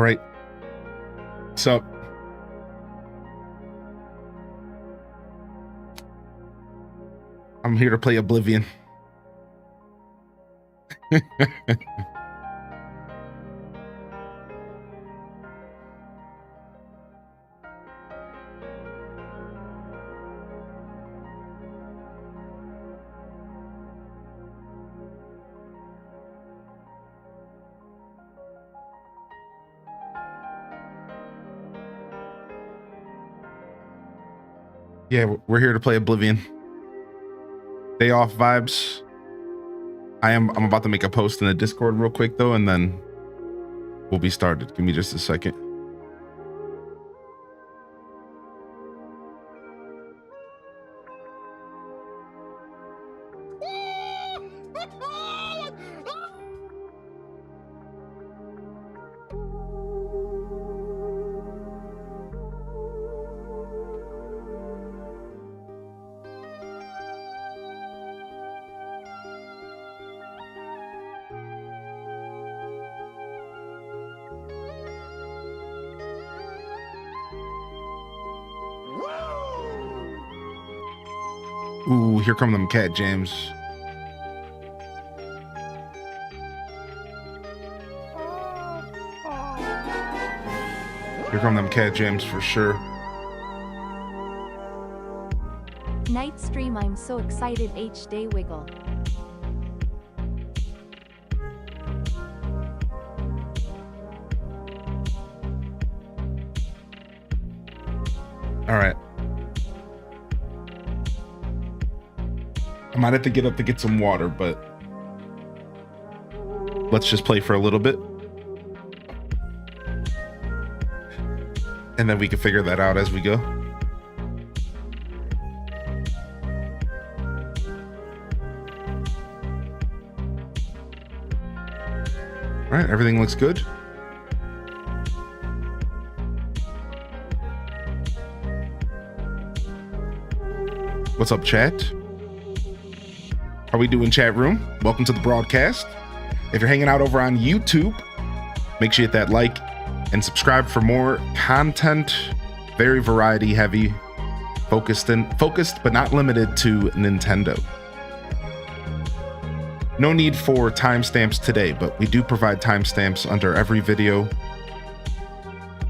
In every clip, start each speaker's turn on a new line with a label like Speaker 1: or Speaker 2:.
Speaker 1: right. So I'm here to play Oblivion. Yeah, we're here to play Oblivion. Day off vibes. I'm about to make a post in the Discord real quick though, and then we'll be started. Give me just a second. Ooh, here come them cat jams. Here come them cat jams for sure.
Speaker 2: Night stream, I'm so excited. H-Day Wiggle.
Speaker 1: All right. I might have to get up to get some water, but let's just play for a little bit. And then we can figure that out as we go. All right, everything looks good. What's up, chat? How we doing, chat room? Welcome to the broadcast. If you're hanging out over on YouTube, make sure you hit that like and subscribe for more content. Very variety heavy, focused but not limited to Nintendo. No need for timestamps today, but we do provide timestamps under every video.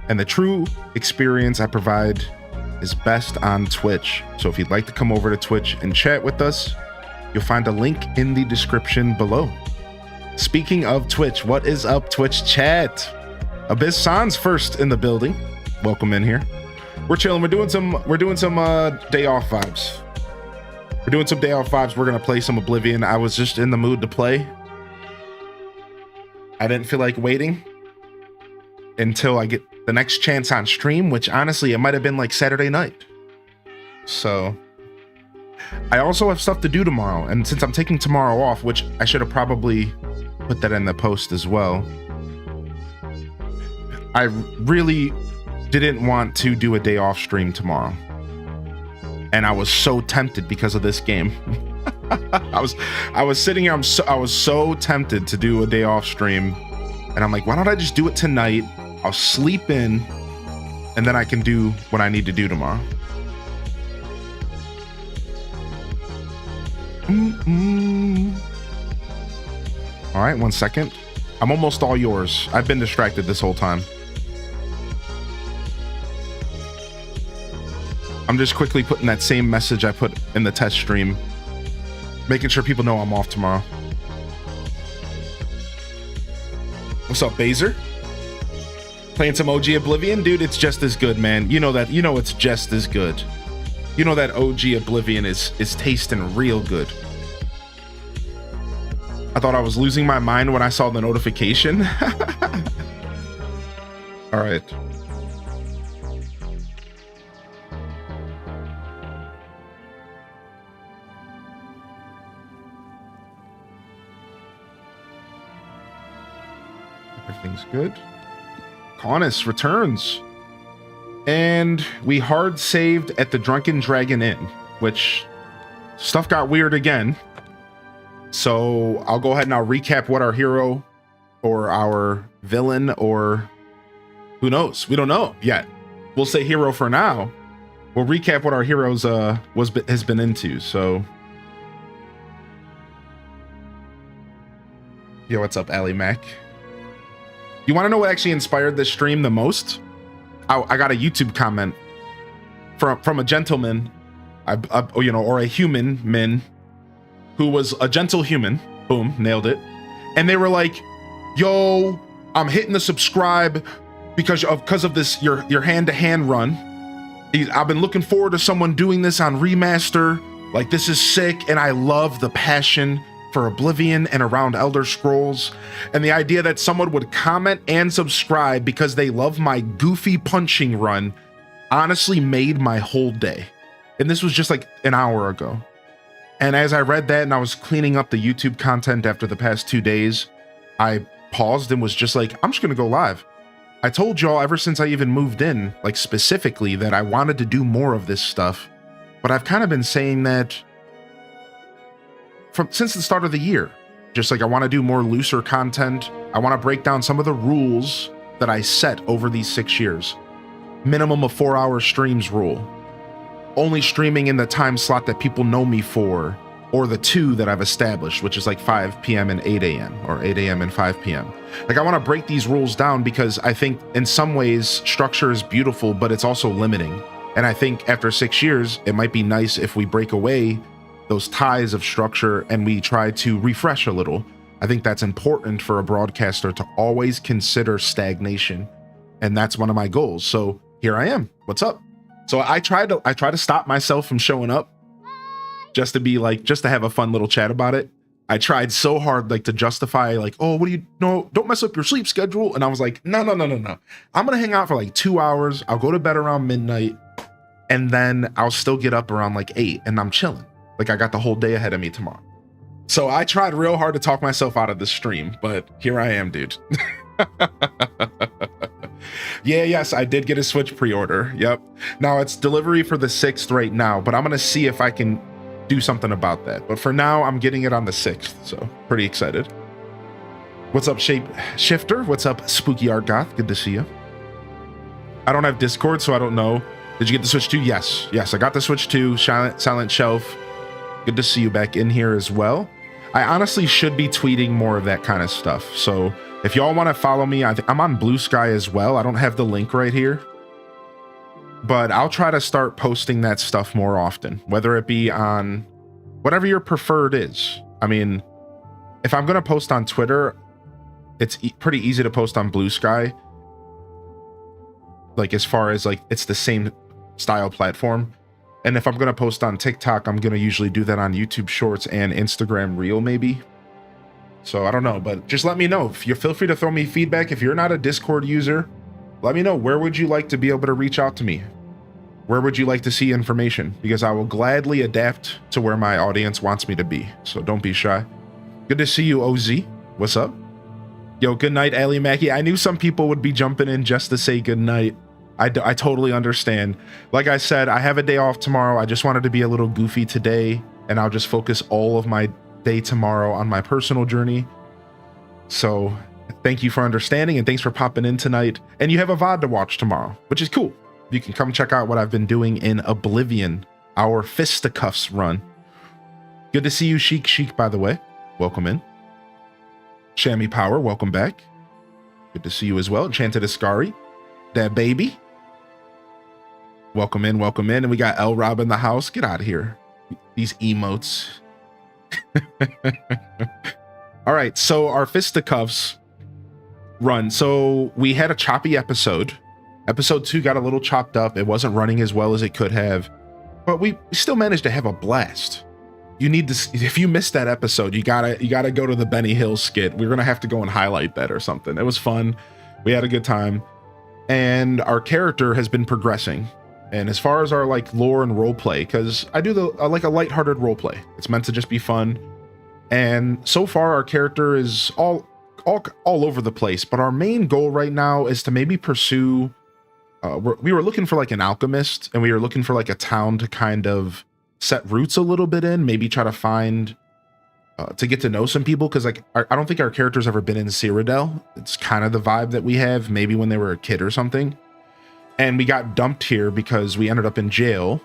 Speaker 1: And the true experience I provide is best on Twitch. So if you'd like to come over to Twitch and chat with us, you'll find a link in the description below. Speaking of Twitch, what is up, Twitch chat? Abyss Sans first in the building. Welcome in here. We're chilling. We're doing some day off vibes. We're gonna play some Oblivion. I was just in the mood to play. I didn't feel like waiting until I get the next chance on stream, which honestly, it might have been like Saturday night. So I also have stuff to do tomorrow, and since I'm taking tomorrow off, which I should have probably put that in the post as well, I really didn't want to do a day off stream tomorrow, and I was so tempted because of this game. I was sitting here, I was so tempted to do a day off stream, and I'm like, why don't I just do it tonight? I'll sleep in, and then I can do what I need to do tomorrow. All right, 1 second. I'm almost all yours. I've been distracted this whole time. I'm just quickly putting that same message I put in the test stream, making sure people know I'm off tomorrow. What's up, Baser? Playing some OG Oblivion? Dude, it's just as good, man. You know that. You know it's just as good. You know that OG Oblivion is tasting real good. I thought I was losing my mind when I saw the notification. All right. Everything's good. Conus returns. And we hard saved at the Drunken Dragon Inn, which stuff got weird again. So I'll go ahead and I'll recap what our hero or our villain or Who knows? We don't know yet. We'll say hero for now. We'll recap what our heroes has been into. So, yo, what's up, Allie Mac? You want to know what actually inspired this stream the most? I got a YouTube comment from a gentleman, or a human who was a gentle human. Boom, nailed it. And they were like, "Yo, I'm hitting the subscribe because of this your hand-to-hand run. I've been looking forward to someone doing this on Remaster. Like, this is sick, and I love the passion for Oblivion and around Elder Scrolls, and the idea that someone would comment and subscribe because they love my goofy punching run honestly made my whole day." And this was just like an hour ago. And as I read that and I was cleaning up the YouTube content after the past 2 days, I paused and was just like, I'm just gonna go live. I told y'all ever since I even moved in, like specifically, that I wanted to do more of this stuff, but I've kind of been saying that since the start of the year. Just like I want to do more looser content. I want to break down some of the rules that I set over these 6 years. Minimum of 4-hour streams rule. Only streaming in the time slot that people know me for, or the 2 that I've established, which is like 5 p.m. and 8 a.m. or 8 a.m. and 5 p.m. Like, I want to break these rules down because I think in some ways structure is beautiful, but it's also limiting. And I think after 6 years, it might be nice if we break away those ties of structure and we try to refresh a little. I think that's important for a broadcaster to always consider stagnation. And that's one of my goals. So here I am. What's up? So I try to stop myself from showing up just to have a fun little chat about it. I tried so hard to justify oh, what do you know? Don't mess up your sleep schedule. And I was like, no. I'm going to hang out for 2 hours. I'll go to bed around midnight and then I'll still get up around 8 and I'm chilling. I got the whole day ahead of me tomorrow. So I tried real hard to talk myself out of this stream, but here I am, dude. Yes, I did get a Switch pre-order. Yep. Now it's delivery for the 6th right now, but I'm going to see if I can do something about that. But for now, I'm getting it on the 6th, so pretty excited. What's up, Shape Shifter? What's up, Spooky Art Goth? Good to see you. I don't have Discord, so I don't know. Did you get the Switch 2? Yes, I got the Switch 2, Silent Shelf. Good to see you back in here as well. I honestly should be tweeting more of that kind of stuff. So if y'all want to follow me, I'm on Blue Sky as well. I don't have the link right here, but I'll try to start posting that stuff more often, whether it be on whatever your preferred is. I mean, if I'm going to post on Twitter, it's pretty easy to post on Blue Sky. As far as it's the same style platform. And if I'm going to post on TikTok, I'm going to usually do that on YouTube Shorts and Instagram Reel, maybe. So I don't know, but just let me know. Feel free to throw me feedback. If you're not a Discord user, let me know. Where would you like to be able to reach out to me? Where would you like to see information? Because I will gladly adapt to where my audience wants me to be. So don't be shy. Good to see you, OZ. What's up? Yo, good night, Ali Mackie. I knew some people would be jumping in just to say good night. I totally understand. Like I said, I have a day off tomorrow. I just wanted to be a little goofy today, and I'll just focus all of my day tomorrow on my personal journey. So thank you for understanding, and thanks for popping in tonight. And you have a VOD to watch tomorrow, which is cool. You can come check out what I've been doing in Oblivion, our Fisticuffs run. Good to see you, Chic, by the way. Welcome in. Shammy Power, welcome back. Good to see you as well. Enchanted Ascari, that baby. Welcome in. And we got L Rob in the house. Get out of here. These emotes. All right, so our Fisticuffs run. So we had a choppy episode. Episode 2 got a little chopped up. It wasn't running as well as it could have, but we still managed to have a blast. You need to, if you missed that episode, you gotta go to the Benny Hill skit. We're gonna have to go and highlight that or something. It was fun. We had a good time, and our character has been progressing. And as far as our lore and roleplay, because I do a lighthearted roleplay. It's meant to just be fun. And so far our character is all over the place. But our main goal right now is to maybe pursue. We were looking for an alchemist, and we were looking for a town to kind of set roots a little bit in. Maybe try to find to get to know some people, because like I don't think our character's ever been in Cyrodiil. It's kind of the vibe that we have, maybe when they were a kid or something. And we got dumped here because we ended up in jail.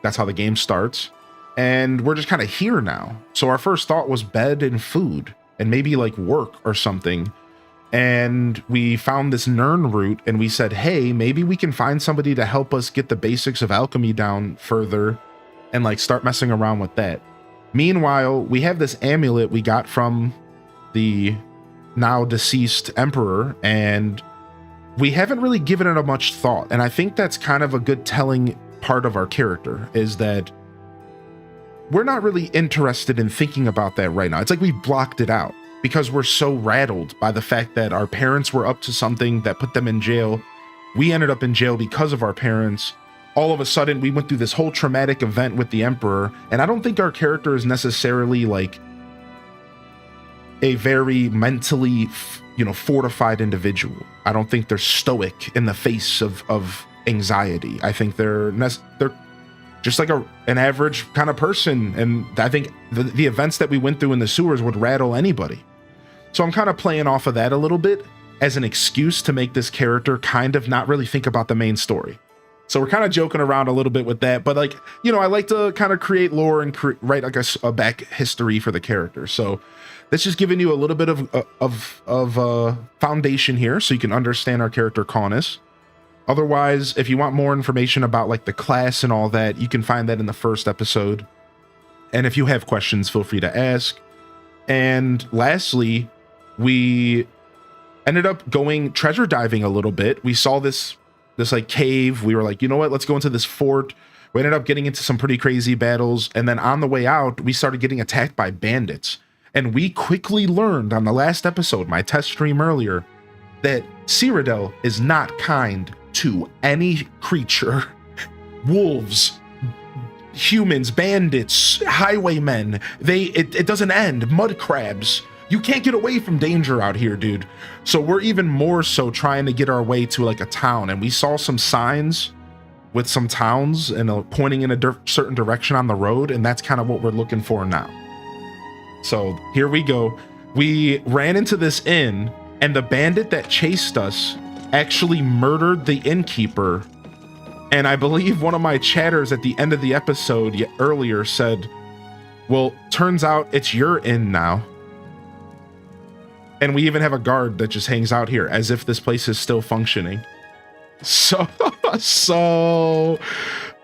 Speaker 1: That's how the game starts. And we're just kind of here now. So our first thought was bed and food and maybe like work or something. And we found this Nern route and we said, hey, maybe we can find somebody to help us get the basics of alchemy down further and like start messing around with that. Meanwhile, we have this amulet we got from the now deceased emperor, and we haven't really given it a much thought. And I think that's kind of a good telling part of our character, is that we're not really interested in thinking about that right now. It's like we blocked it out because we're so rattled by the fact that our parents were up to something that put them in jail. We ended up in jail because of our parents. All of a sudden, we went through this whole traumatic event with the Emperor, and I don't think our character is necessarily like a very mentally, fortified individual. I don't think they're stoic in the face of anxiety. I think they're just like an average kind of person, and I think the events that we went through in the sewers would rattle anybody. So I'm kind of playing off of that a little bit as an excuse to make this character kind of not really think about the main story. So we're kind of joking around a little bit with that, but like, I like to kind of create lore and write like a back history for the character. So that's just giving you a little bit of foundation here so you can understand our character Kaunis. Otherwise, if you want more information about like the class and all that, you can find that in the first episode. And if you have questions, feel free to ask. And lastly, we ended up going treasure diving a little bit. We saw this like cave. We were like, you know what, let's go into this fort. We ended up getting into some pretty crazy battles. And then on the way out, we started getting attacked by bandits. And we quickly learned on the last episode, my test stream earlier, that Cyrodiil is not kind to any creature. Wolves, humans, bandits, highwaymen, it doesn't end. Mud crabs. You can't get away from danger out here, dude. So we're even more so trying to get our way to like a town, and we saw some signs with some towns and pointing in a certain direction on the road, and that's kind of what we're looking for now. So here we go. We ran into this inn, and the bandit that chased us actually murdered the innkeeper. And I believe one of my chatters at the end of the episode earlier said, well, turns out it's your inn now. And we even have a guard that just hangs out here as if this place is still functioning. So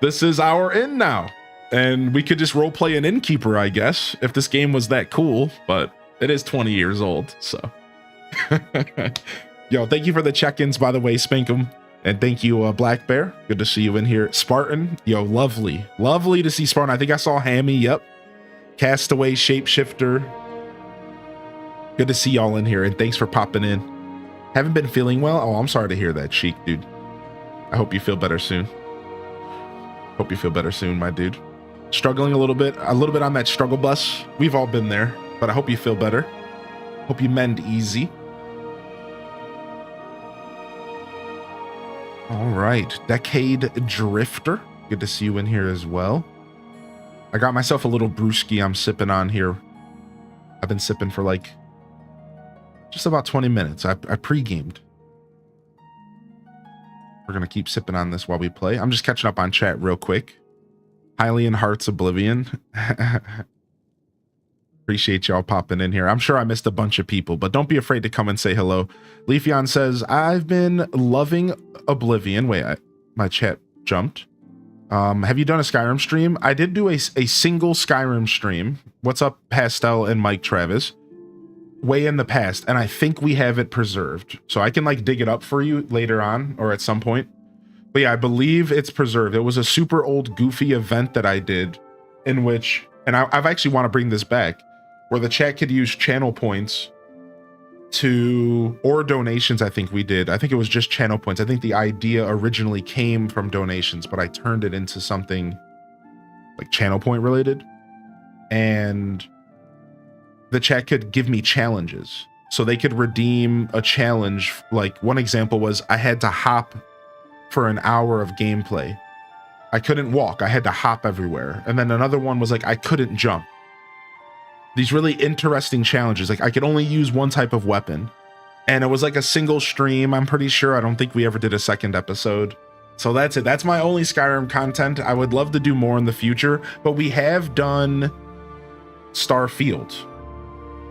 Speaker 1: this is our inn now. And we could just roleplay an innkeeper, I guess, if this game was that cool, but it is 20 years old, so. Yo, thank you for the check-ins, by the way, Spankum. And thank you, Black Bear. Good to see you in here. Spartan, yo, lovely. Lovely to see Spartan. I think I saw Hammy, yep. Castaway, Shapeshifter. Good to see y'all in here, and thanks for popping in. Haven't been feeling well? Oh, I'm sorry to hear that, Sheik, dude. I hope you feel better soon. Hope you feel better soon, my dude. Struggling a little bit on that struggle bus. We've all been there, but I hope you feel better. Hope you mend easy. All right, Decade Drifter. Good to see you in here as well. I got myself a little brewski I'm sipping on here. I've been sipping for like just about 20 minutes. I pre-gamed. We're going to keep sipping on this while we play. I'm just catching up on chat real quick. Hylian Hearts Oblivion. Appreciate y'all popping in here. I'm sure I missed a bunch of people, but don't be afraid to come and say hello. Leafeon says, I've been loving Oblivion. Wait, my chat jumped. Have you done a Skyrim stream? I did do a single Skyrim stream. What's up, Pastel and Mike Travis? Way in the past, and I think we have it preserved. So I can like dig it up for you later on or at some point. But yeah, I believe it's preserved. It was a super old goofy event that I did in which, and I've actually want to bring this back, where the chat could use channel points or donations. I think we did. I think it was just channel points. I think the idea originally came from donations, but I turned it into something like channel point related. And the chat could give me challenges. So they could redeem a challenge. Like one example was I had to hop for an hour of gameplay. I couldn't walk. I had to hop everywhere. And then another one was like I couldn't jump. these really interesting challenges. Like I could only use one type of weapon, and it was like a single stream. I'm pretty sure. I don't think we ever did a second episode. So that's it. That's my only Skyrim content. I would love to do more in the future, but we have done Starfield,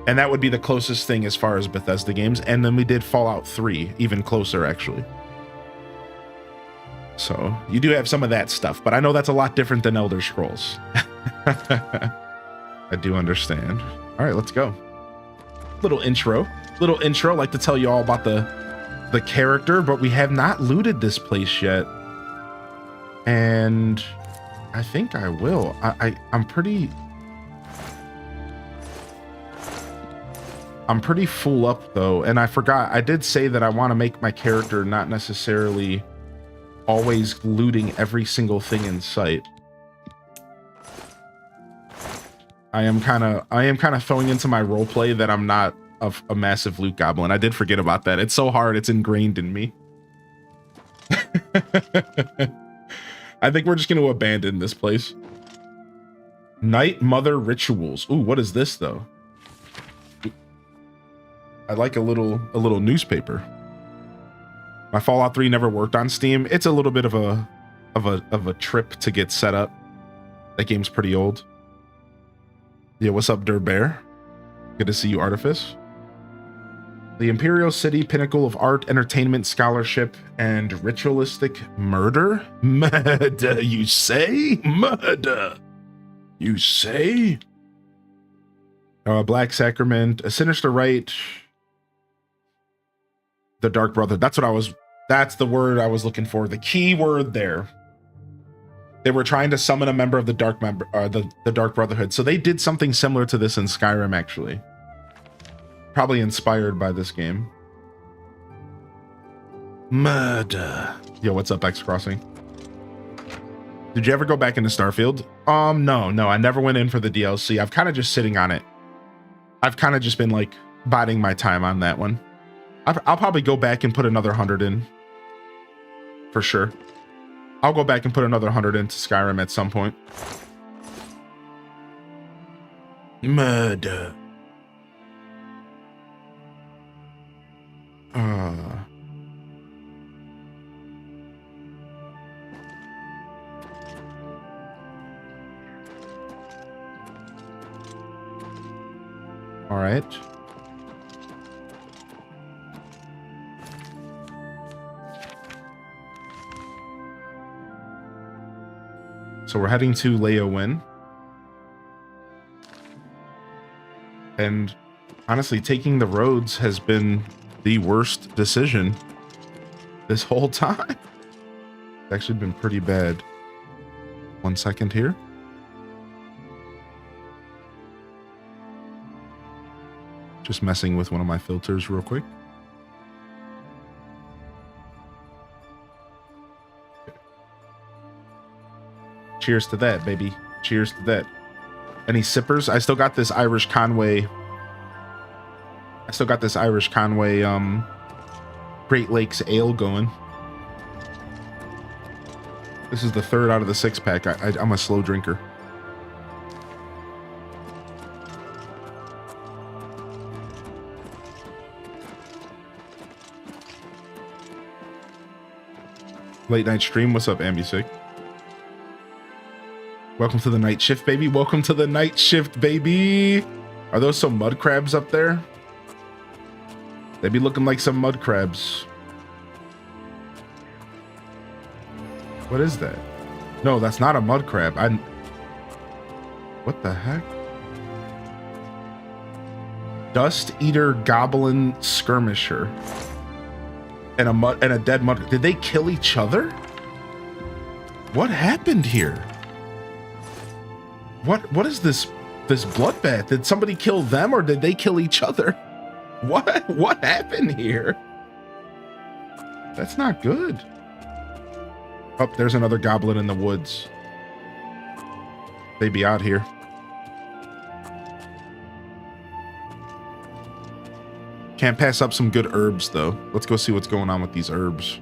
Speaker 1: and that would be the closest thing as far as Bethesda games. And then we did Fallout 3, even closer actually. So you do have some of that stuff, but I know that's a lot different than Elder Scrolls. I do understand. All right, let's go. Little intro. I like to tell you all about the character, but we have not looted this place yet. And I think I will. I'm pretty full up though, and I forgot. I did say that I want to make my character not necessarily always looting every single thing in sight. I am kind of throwing into my role play that I'm not a massive loot goblin. I did forget about that. It's so hard. It's ingrained in me. I think we're just going to abandon this place. Night Mother Rituals. Ooh, what is this though? I like a little newspaper. My Fallout 3 never worked on Steam. It's a little bit of a trip to get set up. That game's pretty old. Yeah, what's up, Durbear? Good to see you, Artifice. The Imperial City, pinnacle of art, entertainment, scholarship, and ritualistic murder? Murder, you say? Murder, you say? Black Sacrament, a sinister rite, the Dark Brother. That's the word I was looking for. The key word there. They were trying to summon a member of the the Dark Brotherhood. So they did something similar to this in Skyrim, actually. Probably inspired by this game. Murder. Yo, what's up, X Crossing? Did you ever go back into Starfield? No, I never went in for the DLC. I've kind of just sitting on it. I've kind of just been like biding my time on that one. I'll probably go back and put another 100 in. For sure. I'll go back and put another 100 into Skyrim at some point. Murder. All right. So we're heading to Leowin. And honestly, taking the roads has been the worst decision this whole time. It's actually been pretty bad. 1 second here. Just messing with one of my filters real quick. Cheers to that, baby. Cheers to that. Any sippers? I still got this Irish Conway. Great Lakes Ale going. This is the third out of the 6-pack. I'm a slow drinker. Late night stream. What's up, Ambisick? Welcome to the night shift, baby. Welcome to the night shift, baby. Are those some mud crabs up there? They be looking like some mud crabs. What is that? No, that's not a mud crab. What the heck? Dust Eater Goblin Skirmisher. And a dead mud. Did they kill each other? What happened here? What is this bloodbath? Did somebody kill them or did they kill each other? What happened here? That's not good. Oh, there's another goblin in the woods. They be out here. Can't pass up some good herbs though. Let's go see what's going on with these herbs.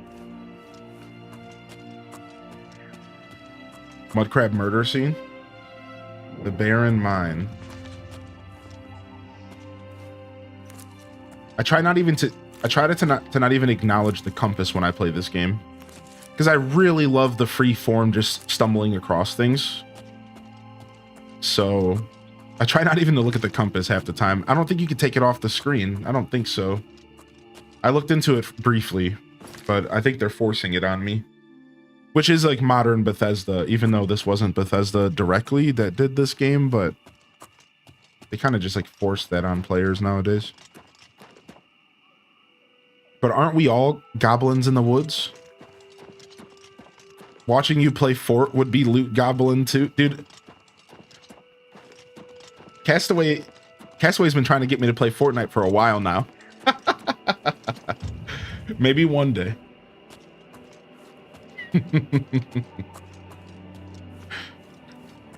Speaker 1: Mudcrab murder scene. The Barren Mine. I try to not even acknowledge the compass when I play this game, because I really love the free form, just stumbling across things. So I try not even to look at the compass half the time. I don't think you could take it off the screen. I don't think so. I looked into it briefly, but I think they're forcing it on me, which is like modern Bethesda, even though this wasn't Bethesda directly that did this game, but they kind of just like force that on players nowadays. But aren't we all goblins in the woods? Watching you play Fort would be loot goblin too. Dude, Castaway's been trying to get me to play Fortnite for a while now. Maybe one day.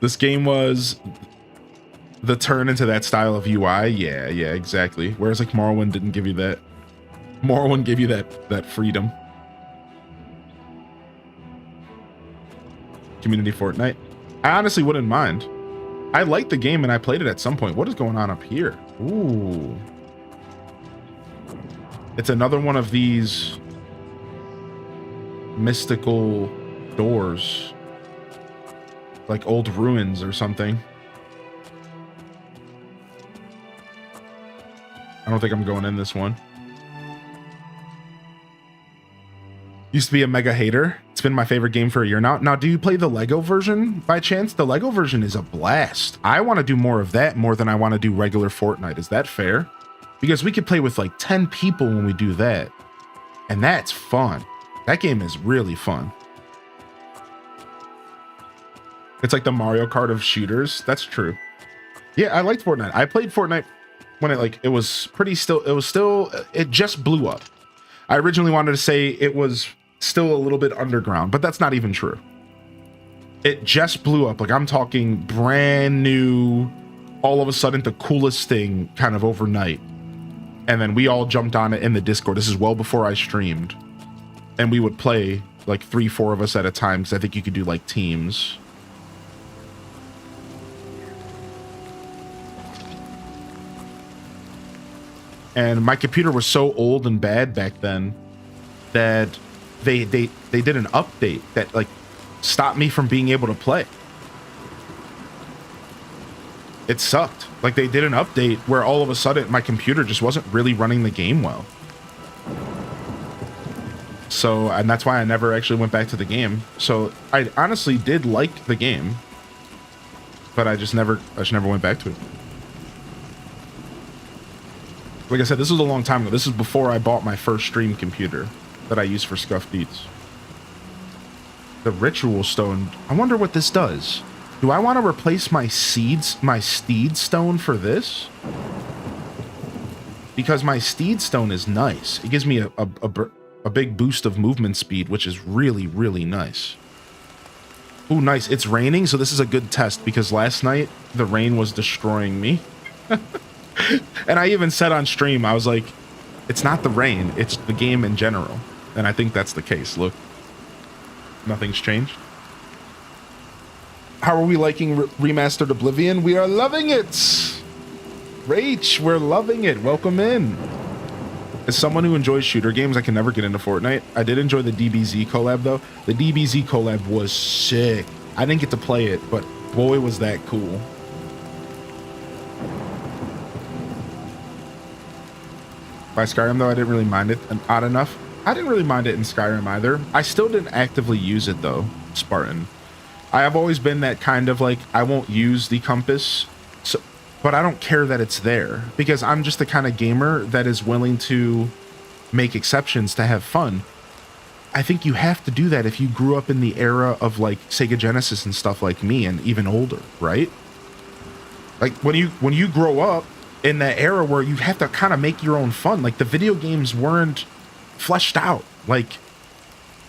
Speaker 1: This game was the turn into that style of UI. Yeah, exactly. Whereas like Morrowind didn't give you that. Morrowind gave you that freedom. Community Fortnite. I honestly wouldn't mind. I liked the game and I played it at some point. What is going on up here? Ooh. It's another one of these mystical doors. Like old ruins or something. I don't think I'm going in this one. Used to be a mega hater. It's been my favorite game for a year now. Now, do you play the Lego version by chance? The Lego version is a blast. I want to do more of that more than I want to do regular Fortnite. Is that fair? Because we could play with like 10 people when we do that. And that's fun. That game is really fun. It's like the Mario Kart of shooters. That's true. Yeah, I liked Fortnite. I played Fortnite when it just blew up. I originally wanted to say it was still a little bit underground, but that's not even true. It just blew up. Like I'm talking brand new, all of a sudden the coolest thing kind of overnight. And then we all jumped on it in the Discord. This is well before I streamed. And we would play like 3-4 of us at a time, because I think you could do like teams. And my computer was so old and bad back then that they did an update that like stopped me from being able to play. It sucked. Like they did an update where all of a sudden my computer just wasn't really running the game well. So, and that's why I never actually went back to the game. So I honestly did like the game, but I just never went back to it. Like I said, this was a long time ago. This is before I bought my first stream computer that I use for Scuffed Eats. The Ritual Stone. I wonder what this does. Do I want to replace my Steed Stone for this? Because my Steed Stone is nice. It gives me a big boost of movement speed, which is really, really nice. Ooh, nice. It's raining, so this is a good test, because last night the rain was destroying me. And I even said on stream, I was like, it's not the rain, it's the game in general. And I think that's the case. Look, nothing's changed. How are we liking Remastered Oblivion? We are loving it. Rach, we're loving it. Welcome in. As someone who enjoys shooter games, I can never get into Fortnite. I did enjoy the DBZ collab, though. The DBZ collab was sick. I didn't get to play it, but boy, was that cool. By Skyrim, though, I didn't really mind it. And odd enough, I didn't really mind it in Skyrim either. I still didn't actively use it, though, Spartan. I have always been that kind of like, I won't use the compass, so, but I don't care that it's there, because I'm just the kind of gamer that is willing to make exceptions to have fun. I think you have to do that if you grew up in the era of like Sega Genesis and stuff like me, and even older, right? Like when you grow up in that era where you have to kind of make your own fun, like the video games weren't fleshed out. Like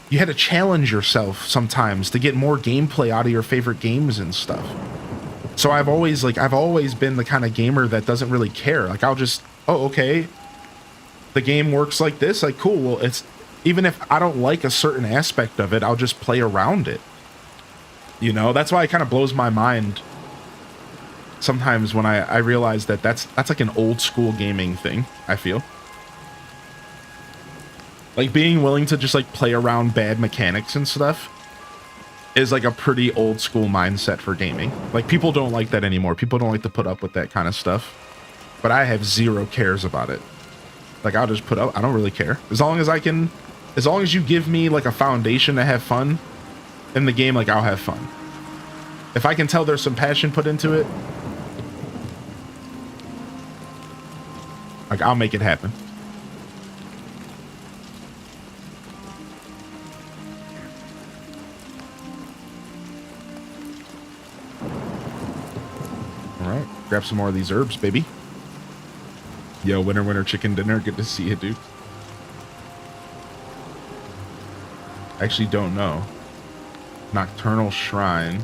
Speaker 1: you had to challenge yourself sometimes to get more gameplay out of your favorite games and stuff. So I've always been the kind of gamer that doesn't really care. Like I'll just, oh, okay, the game works like this. Like, cool. Well, it's, even if I don't like a certain aspect of it, I'll just play around it. You know, that's why it kind of blows my mind sometimes when I realize that that's like an old school gaming thing, I feel. Like being willing to just like play around bad mechanics and stuff is like a pretty old school mindset for gaming. Like people don't like that anymore. People don't like to put up with that kind of stuff. But I have zero cares about it. Like I'll just put up, I don't really care. As long as you give me like a foundation to have fun in the game, like I'll have fun. If I can tell there's some passion put into it, like I'll make it happen. All right, grab some more of these herbs, baby. Yo, winner chicken dinner. Good to see you, dude. I actually don't know. Nocturnal Shrine.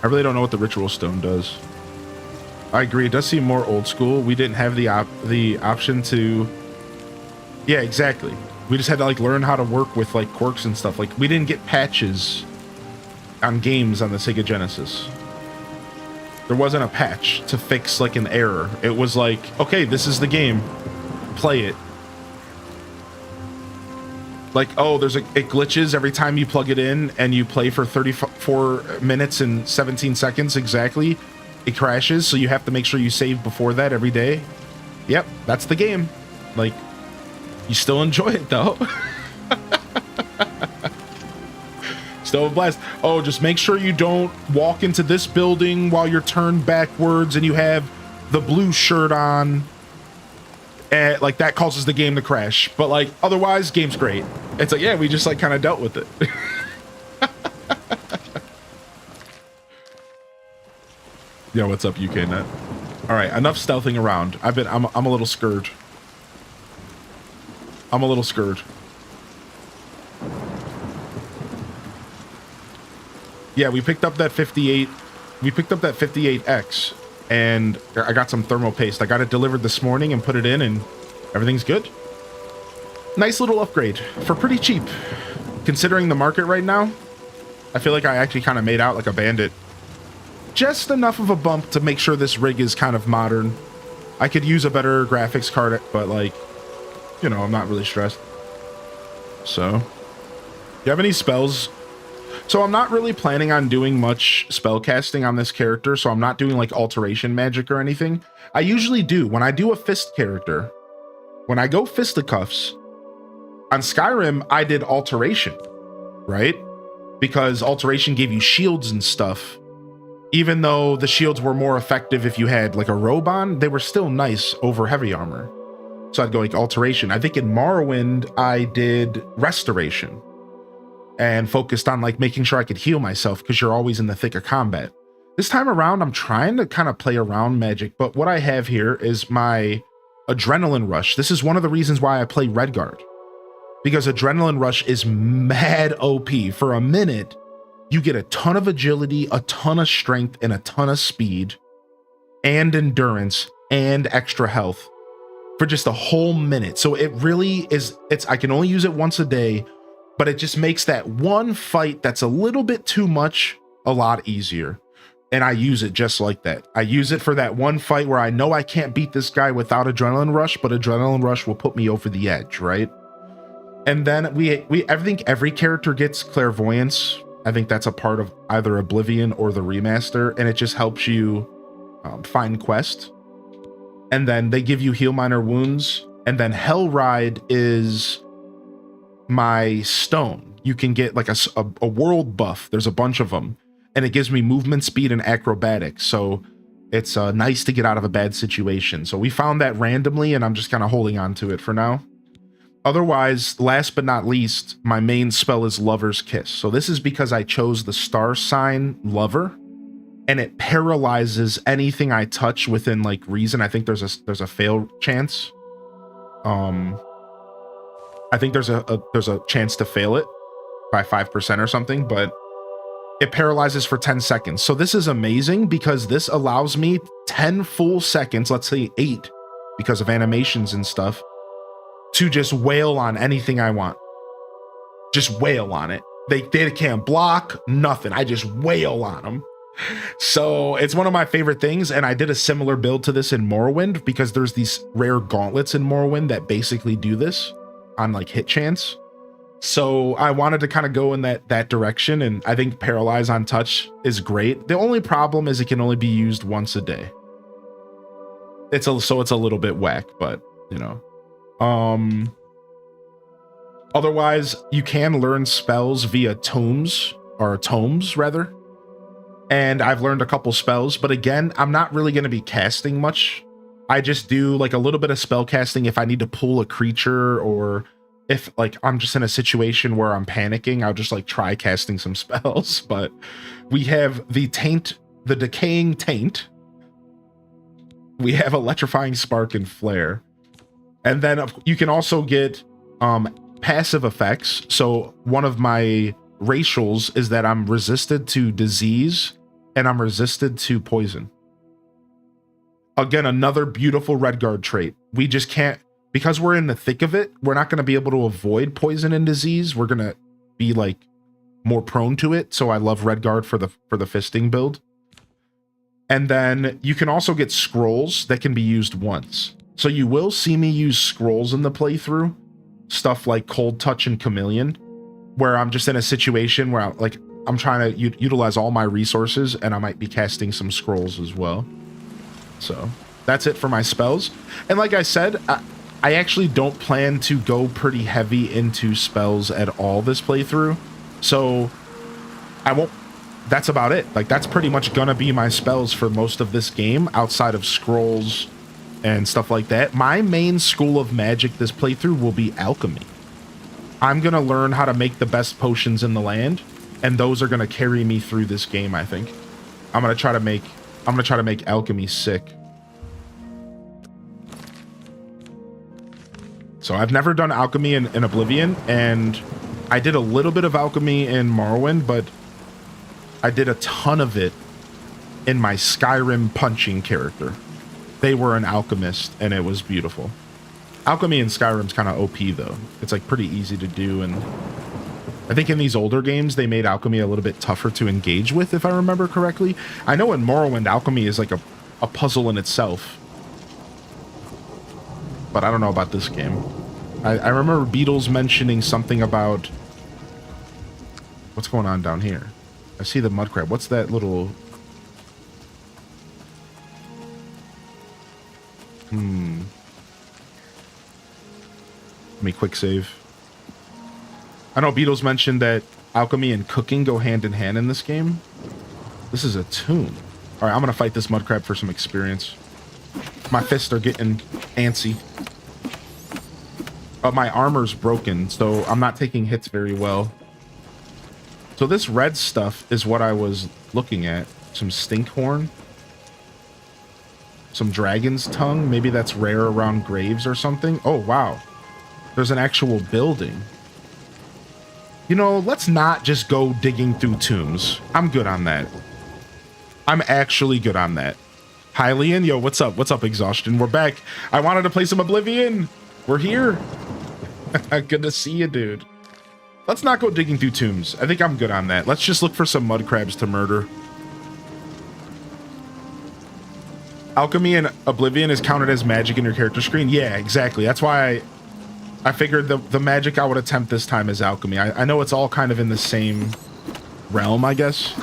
Speaker 1: I really don't know what the Ritual Stone does. I agree. It does seem more old school. We didn't have the option to... Yeah, exactly. We just had to like learn how to work with like quirks and stuff. Like we didn't get patches on games on the Sega Genesis. There wasn't a patch to fix like an error. It was like, okay, this is the game. Play it. Like, oh, it glitches every time you plug it in and you play for 34 minutes and 17 seconds exactly. It crashes, so you have to make sure you save before that every day. Yep, that's the game. Like, you still enjoy it though. Still a blast. Oh, just make sure you don't walk into this building while you're turned backwards and you have the blue shirt on. And like that causes the game to crash. But like otherwise, game's great. It's like, yeah, we just like kind of dealt with it. Yo, what's up, UK Net? All right, enough stealthing around. I'm a little scared. I'm a little scared. Yeah, we picked up that 58. We picked up that 58X, and I got some thermal paste. I got it delivered this morning and put it in, and everything's good. Nice little upgrade for pretty cheap, considering the market right now. I feel like I actually kind of made out like a bandit. Just enough of a bump to make sure this rig is kind of modern. I could use a better graphics card, but like, you know, I'm not really stressed. So, do you have any spells? So I'm not really planning on doing much spell casting on this character, so I'm not doing like alteration magic or anything. I usually do. When I do a fist character, when I go Fisticuffs, on Skyrim, I did alteration, right? Because alteration gave you shields and stuff. Even though the shields were more effective if you had like a robe on, they were still nice over heavy armor. So I'd go like alteration. I think in Morrowind, I did restoration and focused on like making sure I could heal myself because you're always in the thick of combat. This time around, I'm trying to kind of play around magic, but what I have here is my Adrenaline Rush. This is one of the reasons why I play Redguard, because Adrenaline Rush is mad OP. For a minute, you get a ton of agility, a ton of strength, and a ton of speed, and endurance, and extra health for just a whole minute. So it really is, I can only use it once a day, but it just makes that one fight that's a little bit too much a lot easier. And I use it just like that. I use it for that one fight where I know I can't beat this guy without Adrenaline Rush, but Adrenaline Rush will put me over the edge, right? And then I think every character gets Clairvoyance. I think that's a part of either Oblivion or the remaster, and it just helps you find quest. And then they give you Heal Minor Wounds, and then Hell Ride is my stone. You can get like a world buff. There's a bunch of them, and it gives me movement speed and acrobatics. So it's nice to get out of a bad situation. So we found that randomly, and I'm just kind of holding on to it for now. Otherwise, last but not least, my main spell is Lover's Kiss. So this is because I chose the star sign Lover, and it paralyzes anything I touch within like reason. I think there's a fail chance. I think there's a chance to fail it by 5% or something, but it paralyzes for 10 seconds. So this is amazing because this allows me 10 full seconds, let's say 8, because of animations and stuff, to just wail on anything I want. Just wail on it. They can't block, nothing. I just wail on them. So it's one of my favorite things, and I did a similar build to this in Morrowind because there's these rare gauntlets in Morrowind that basically do this on like hit chance. So I wanted to kind of go in that direction, and I think Paralyze on Touch is great. The only problem is it can only be used once a day. So it's a little bit whack, but you know. Otherwise, you can learn spells via tomes rather. And I've learned a couple spells, but again, I'm not really going to be casting much. I just do like a little bit of spell casting if I need to pull a creature, or if like I'm just in a situation where I'm panicking, I'll just like try casting some spells. But we have the Decaying Taint. We have Electrifying Spark and Flare. And then you can also get passive effects. So one of my racials is that I'm resisted to disease and I'm resisted to poison. Again, another beautiful Redguard trait. We just can't, because we're in the thick of it, we're not going to be able to avoid poison and disease. We're going to be like more prone to it. So I love Redguard for the fisting build. And then you can also get scrolls that can be used once. So you will see me use scrolls in the playthrough, stuff like Cold Touch and Chameleon, where I'm just in a situation where I'm trying to utilize all my resources, and I might be casting some scrolls as well. So that's it for my spells. And like I said, I actually don't plan to go pretty heavy into spells at all this playthrough. So I won't. That's about it. Like, that's pretty much gonna be my spells for most of this game, outside of scrolls and stuff like that. My main school of magic this playthrough will be alchemy. I'm gonna learn how to make the best potions in the land, and those are gonna carry me through this game, I think. I'm gonna try to make alchemy sick. So I've never done alchemy in Oblivion, and I did a little bit of alchemy in Morrowind, but I did a ton of it in my Skyrim punching character. They were an alchemist, and it was beautiful. Alchemy in Skyrim's kind of OP, though. It's like pretty easy to do, and I think in these older games, they made alchemy a little bit tougher to engage with, if I remember correctly. I know in Morrowind, alchemy is like a puzzle in itself. But I don't know about this game. I remember Beatles mentioning something about... What's going on down here? I see the mud crab. What's that little... Let me quick save. I know Beatles mentioned that alchemy and cooking go hand in hand in this game. This is a tomb. Alright, I'm gonna fight this mud crab for some experience. My fists are getting antsy. My armor's broken, so I'm not taking hits very well. So this red stuff is what I was looking at. Some stinkhorn. Some dragon's tongue. Maybe that's rare around graves or something. Oh, wow. There's an actual building. You know, let's not just go digging through tombs. I'm good on that. I'm actually good on that. Hylian, yo, what's up? What's up, Exhaustion? We're back. I wanted to play some Oblivion. We're here. Good to see you, dude. Let's not go digging through tombs. I think I'm good on that. Let's just look for some mud crabs to murder. Alchemy in Oblivion is counted as magic in your character screen. Yeah, exactly. That's why I figured the magic I would attempt this time is alchemy. I know it's all kind of in the same realm, I guess.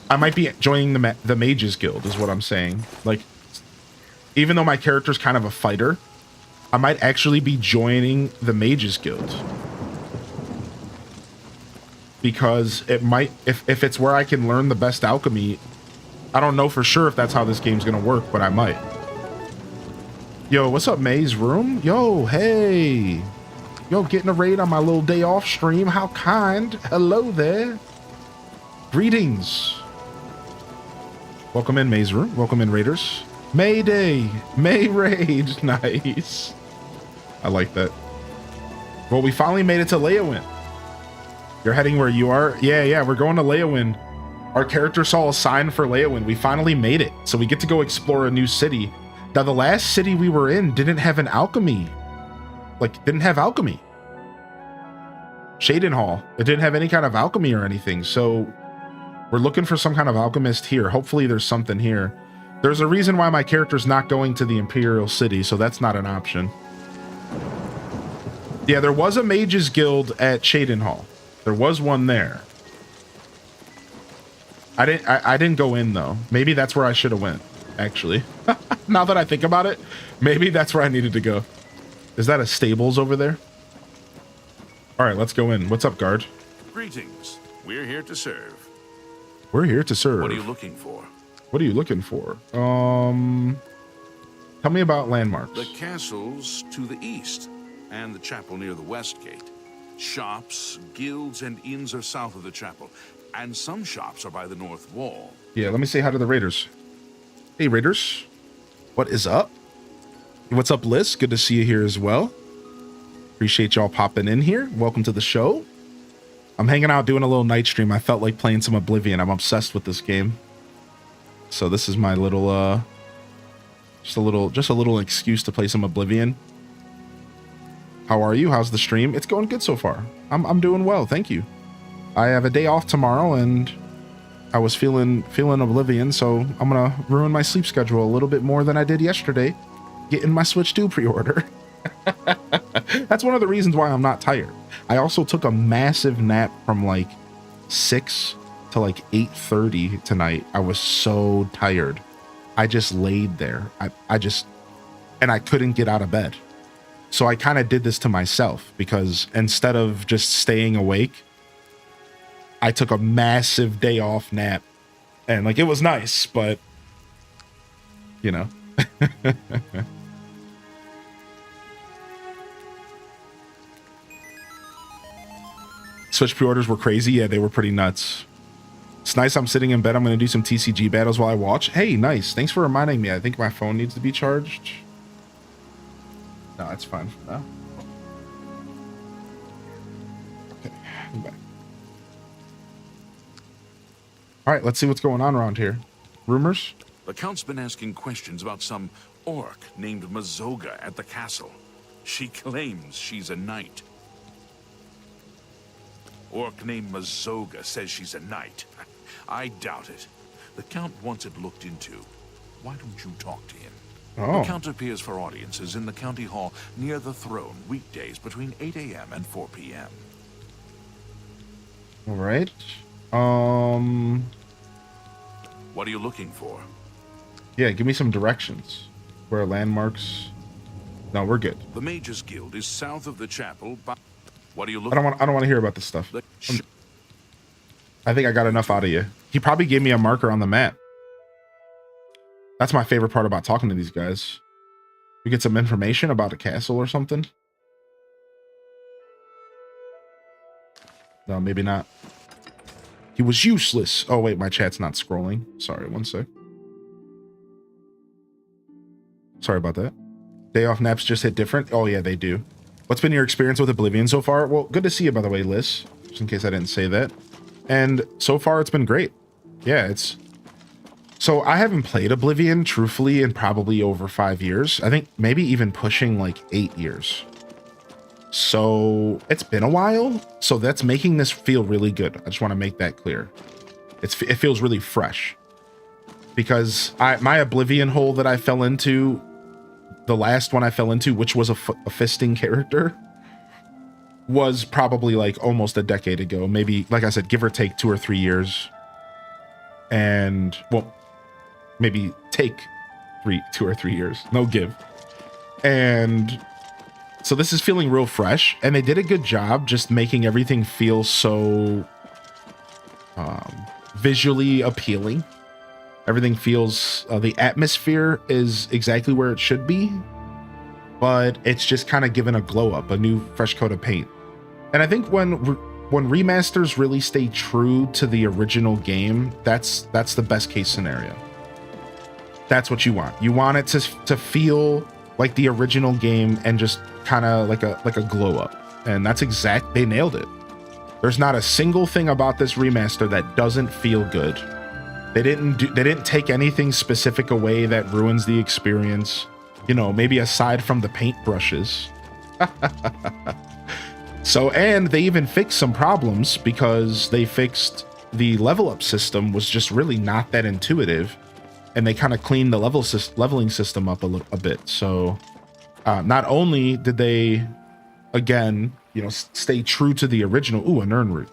Speaker 1: I might be joining the Mages Guild, is what I'm saying. Like, even though my character's kind of a fighter, I might actually be joining the Mages Guild. Because it might, if it's where I can learn the best alchemy, I don't know for sure if that's how this game's gonna work, but I might. Yo, what's up, May's Room? Yo, hey. Yo, getting a raid on my little day off stream. How kind. Hello there. Greetings. Welcome in, May's Room. Welcome in, Raiders. May Day. May Raid. Nice. I like that. Well, we finally made it to Leyawiin. You're heading where you are? Yeah, we're going to Leyawiin. Our character saw a sign for Leyawiin. We finally made it. So we get to go explore a new city. Now, the last city we were in didn't have an alchemy. Like, didn't have alchemy. Shadenhall. It didn't have any kind of alchemy or anything. So We're looking for some kind of alchemist here. Hopefully there's something here. There's a reason why my character's not going to the Imperial City, so that's not an option. Yeah, there was a Mages Guild at Cheydinhal. There was one there. I didn't go in though. Maybe that's where I should have went, actually. Now that I think about it, maybe that's where I needed to go. Is that a stables over there? All right, let's go in. What's up, guard?
Speaker 3: Greetings. We're here to serve.
Speaker 1: We're here to serve.
Speaker 3: What are you looking for?
Speaker 1: What are you looking for? Tell me about landmarks.
Speaker 3: The castles to the east and the chapel near the west gate. Shops, guilds, and inns are south of the chapel, and some shops are by the north wall.
Speaker 1: Yeah, let me say hi to the raiders. Hey, raiders. What is up? What's up, Liz? Good to see you here as well. Appreciate y'all popping in here. Welcome to the show. I'm hanging out doing a little night stream. I felt like playing some Oblivion. I'm obsessed with this game. So this is my little just a little excuse to play some Oblivion. How are you? How's the stream? It's going good so far. I'm doing well, thank you. I have a day off tomorrow and I was feeling Oblivion, so I'm gonna ruin my sleep schedule a little bit more than I did yesterday, getting my Switch 2 pre-order. That's one of the reasons why I'm not tired. I also took a massive nap from like 6 to like 8:30 tonight. I was so tired. I just laid there. I couldn't get out of bed. So I kind of did this to myself because instead of just staying awake, I took a massive day off nap. And like it was nice, but you know. Switch pre-orders were crazy. Yeah, they were pretty nuts. It's nice I'm sitting in bed. I'm going to do some TCG battles while I watch. Hey, nice. Thanks for reminding me. I think my phone needs to be charged. No, it's fine for now. Okay, I'm back. All right, let's see what's going on around here. Rumors?
Speaker 3: The Count's been asking questions about some orc named Mazoga at the castle. She claims she's a knight. Orc named Mazoga says she's a knight. I doubt it. The Count wants it looked into. Why don't you talk to him?
Speaker 1: Oh.
Speaker 3: The Count appears for audiences in the county hall near the throne weekdays between 8 a.m. and 4 p.m.
Speaker 1: All right.
Speaker 3: What are you looking for?
Speaker 1: Yeah, give me some directions. Where are landmarks? No, we're good.
Speaker 3: The Mages Guild is south of the chapel. What are you looking?
Speaker 1: I don't want to hear about this stuff. I think I got enough out of you. He probably gave me a marker on the map. That's my favorite part about talking to these guys. We get some information about a castle or something. No, maybe not. He was useless. Oh, wait, my chat's not scrolling. Sorry, one sec. Sorry about that. Day off naps just hit different? Oh, yeah, they do. What's been your experience with Oblivion so far? Well, good to see you, by the way, Liz. Just in case I didn't say that. And so far, it's been great. Yeah, it's... So I haven't played Oblivion, truthfully, in probably over 5 years. I think maybe even pushing like 8 years. So it's been a while. So that's making this feel really good. I just want to make that clear. It feels really fresh. Because my Oblivion hole that I fell into, the last one I fell into, which was a fisting character, was probably like almost a decade ago. Maybe, like I said, give or take 2 or 3 years. And, well, maybe take 2 or 3 years. No give. And so this is feeling real fresh. And they did a good job just making everything feel so visually appealing. Everything feels, the atmosphere is exactly where it should be. But it's just kind of given a glow up, a new fresh coat of paint. And I think when remasters really stay true to the original game, that's the best case scenario. That's what you want. You want it to feel like the original game and just kind of like a glow up. And that's they nailed it. There's not a single thing about this remaster that doesn't feel good. They didn't take anything specific away that ruins the experience. You know, maybe aside from the paintbrushes. So, and they even fixed some problems because they fixed the level up system was just really not that intuitive, and they kind of cleaned the leveling system up a bit. So not only did they, again, you know, stay true to the original. Ooh, an urn root.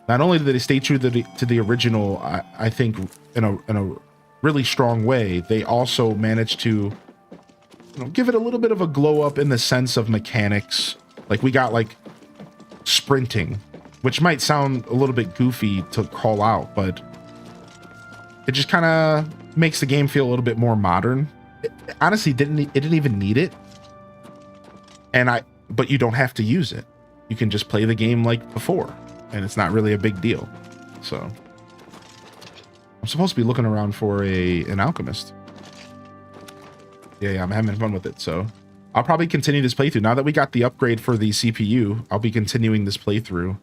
Speaker 1: Not only did they stay true to the original, I think in a really strong way, they also managed to, you know, give it a little bit of a glow up in the sense of mechanics. Like we got like sprinting, which might sound a little bit goofy to call out, but it just kind of makes the game feel a little bit more modern. It honestly didn't even need it. But you don't have to use it. You can just play the game like before, and it's not really a big deal. So I'm supposed to be looking around for an alchemist. Yeah, I'm having fun with it. So I'll probably continue this playthrough. Now that we got the upgrade for the CPU, I'll be continuing this playthrough.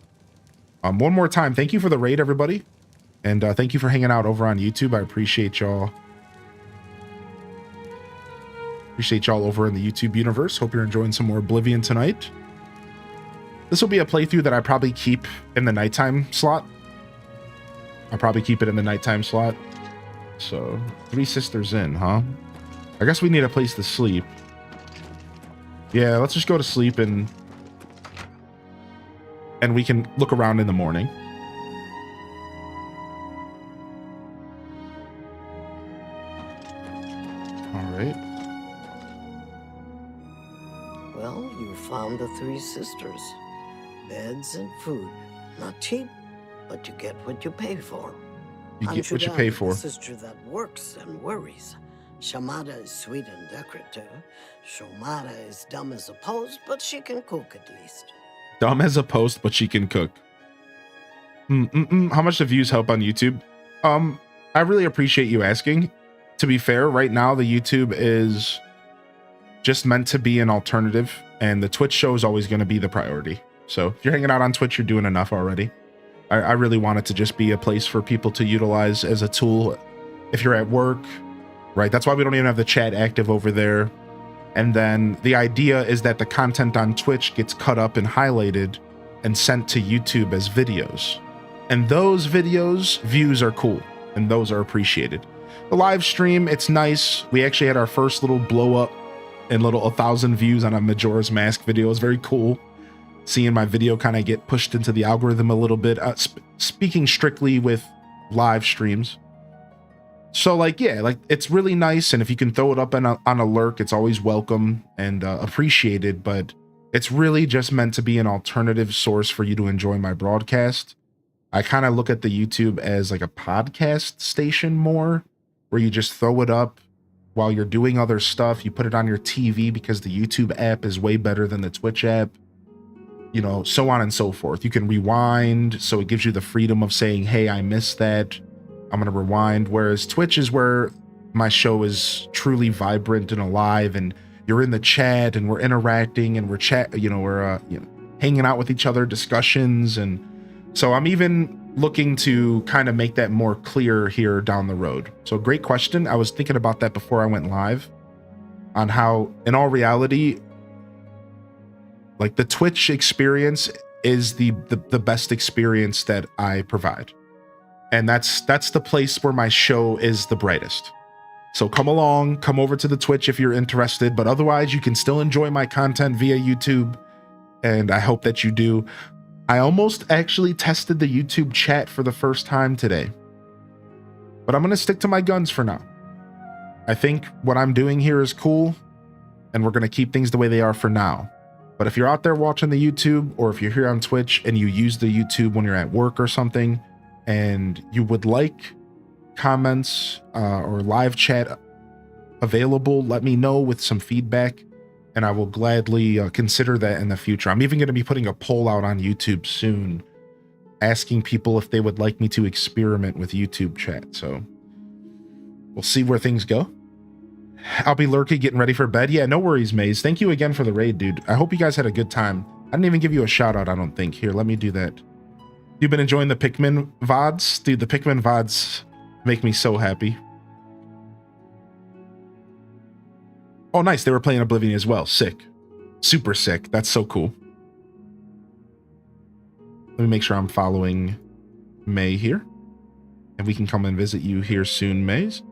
Speaker 1: One more time, thank you for the raid, everybody. And thank you for hanging out over on YouTube. I appreciate y'all. Appreciate y'all over in the YouTube universe. Hope you're enjoying some more Oblivion tonight. This will be a playthrough that I probably keep in the nighttime slot. I'll probably keep it in the nighttime slot. So, 3 Sisters Inn, huh? I guess we need a place to sleep. Yeah, let's just go to sleep and we can look around in the morning. All right.
Speaker 4: Well, you found the 3 sisters. Beds and food. Not cheap, but you get what you pay for.
Speaker 1: You get what you pay for.
Speaker 4: The sister that works and worries. Shamada is sweet and decorative. Shomada is dumb as a post, but she can cook at least.
Speaker 1: Dumb as a post, but she can cook. How much do views help on YouTube? I really appreciate you asking. To be fair, right now the YouTube is just meant to be an alternative, and the Twitch show is always going to be the priority. So if you're hanging out on Twitch, you're doing enough already. I really want it to just be a place for people to utilize as a tool if you're at work, right? That's why we don't even have the chat active over there. And then the idea is that the content on Twitch gets cut up and highlighted and sent to YouTube as videos. And those videos, views are cool, and those are appreciated. The live stream, it's nice. We actually had our first little blow up and little 1,000 views on a Majora's Mask video. It was very cool seeing my video kind of get pushed into the algorithm a little bit. Speaking strictly with live streams. So like, yeah, like it's really nice. And if you can throw it up on a lurk, it's always welcome and appreciated, but it's really just meant to be an alternative source for you to enjoy my broadcast. I kind of look at the YouTube as like a podcast station more, where you just throw it up while you're doing other stuff. You put it on your TV because the YouTube app is way better than the Twitch app, you know, so on and so forth. You can rewind, so it gives you the freedom of saying, hey, I missed that, I'm going to rewind. Whereas Twitch is where my show is truly vibrant and alive, and you're in the chat and we're interacting and we're hanging out with each other, discussions. And so I'm even looking to kind of make that more clear here down the road. So great question. I was thinking about that before I went live on how, in all reality, like the Twitch experience is the best experience that I provide. And that's the place where my show is the brightest. So come along, come over to the Twitch if you're interested, but otherwise you can still enjoy my content via YouTube, and I hope that you do. I almost actually tested the YouTube chat for the first time today, but I'm going to stick to my guns for now. I think what I'm doing here is cool, and we're going to keep things the way they are for now. But if you're out there watching the YouTube, or if you're here on Twitch and you use the YouTube when you're at work or something, and you would like comments or live chat available, let me know with some feedback, and I will gladly consider that in the future. I'm even going to be putting a poll out on YouTube soon, asking people if they would like me to experiment with YouTube chat. So we'll see where things go. I'll be lurking, getting ready for bed. Yeah, no worries, Maze. Thank you again for the raid, dude. I hope you guys had a good time. I didn't even give you a shout out, I don't think. Here, let me do that. You've been enjoying the Pikmin VODs? Dude, the Pikmin VODs make me so happy. Oh, nice. They were playing Oblivion as well. Sick. Super sick. That's so cool. Let me make sure I'm following May here. And we can come and visit you here soon, Maze.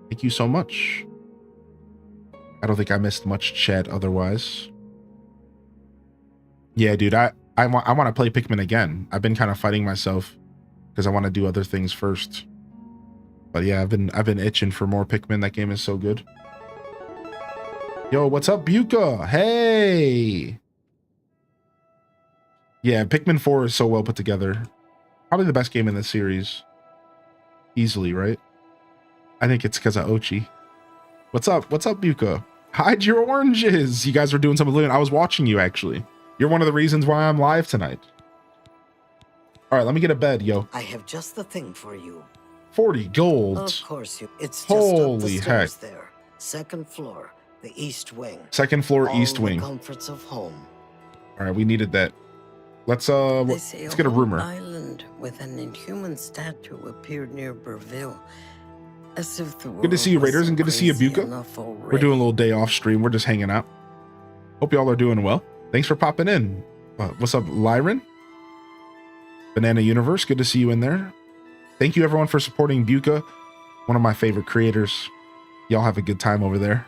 Speaker 1: Thank you so much. I don't think I missed much chat otherwise. Yeah, dude, I want to play Pikmin again. I've been kind of fighting myself because I want to do other things first. But yeah, I've been itching for more Pikmin. That game is so good. Yo, what's up, Buka? Hey. Yeah, Pikmin 4 is so well put together. Probably the best game in the series. Easily, right? I think it's because of Ochi. What's up? What's up, Buka? Hide your oranges. You guys were doing some Oblivion. I was watching you, actually. You're one of the reasons why I'm live tonight. All right, let me get a bed, yo.
Speaker 4: I have just the thing for you.
Speaker 1: 40 gold.
Speaker 4: Of course, it's just
Speaker 1: Holy
Speaker 4: up the
Speaker 1: heck.
Speaker 4: stairs there. Second floor, the east wing.
Speaker 1: Second floor,
Speaker 4: All
Speaker 1: east
Speaker 4: the
Speaker 1: wing.
Speaker 4: comforts of home.
Speaker 1: All right, we needed that. Let's
Speaker 4: Let's
Speaker 1: get a rumor.
Speaker 4: Island with an inhuman statue appeared near Burville. As if the
Speaker 1: Good to see you,
Speaker 4: world
Speaker 1: Raiders, and good to see you,
Speaker 4: wasn't
Speaker 1: Buka.
Speaker 4: enough already.
Speaker 1: We're doing a little day off stream. We're just hanging out. Hope y'all are doing well. Thanks for popping in. What's up, Lyron? Banana Universe, good to see you in there. Thank you, everyone, for supporting Buka, one of my favorite creators. Y'all have a good time over there.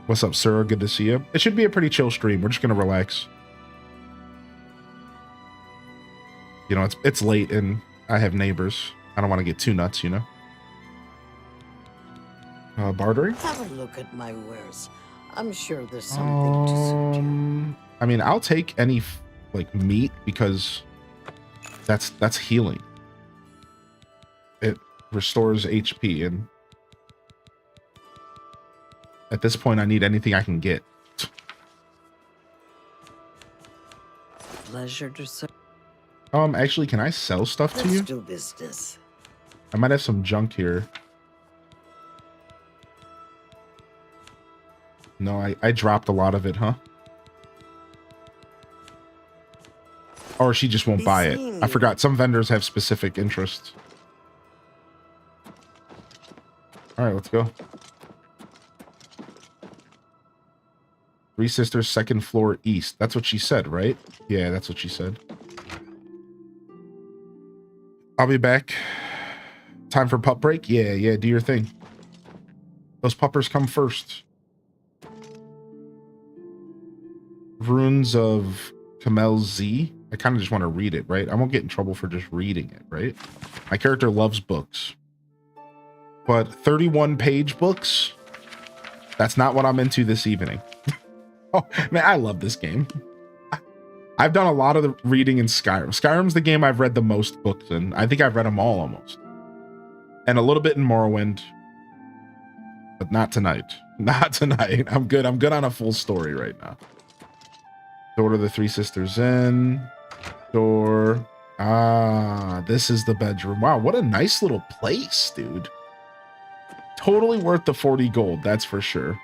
Speaker 1: What's up, sir? Good to see you. It should be a pretty chill stream. We're just going to relax. You know, it's late and I have neighbors. I don't want to get too nuts, you know. Bartering?
Speaker 4: Have a look at my wares. I'm sure there's something to suit you.
Speaker 1: I mean, I'll take any like meat because that's healing. It restores HP, and at this point, I need anything I can get.
Speaker 4: Pleasure to serve.
Speaker 1: Actually, can I sell stuff to you?
Speaker 4: Let's do business.
Speaker 1: I might have some junk here. No, I dropped a lot of it, huh? Or she just won't buy it. I forgot. Some vendors have specific interests. All right, let's go. Three Sisters, second floor east. That's what she said, right? Yeah, that's what she said. I'll be back. Time for pup break? Yeah, do your thing. Those puppers come first. Runes of Kamel Z. I kind of just want to read it, right? I won't get in trouble for just reading it, right? My character loves books. But 31-page books? That's not what I'm into this evening. Oh, man, I love this game. I've done a lot of the reading in Skyrim. Skyrim's the game I've read the most books in. I think I've read them all almost. And a little bit in Morrowind. But not tonight. Not tonight. I'm good. I'm good on a full story right now. Door to the Three Sisters in. Door. Ah, this is the bedroom. Wow, what a nice little place, dude. Totally worth the 40 gold, that's for sure.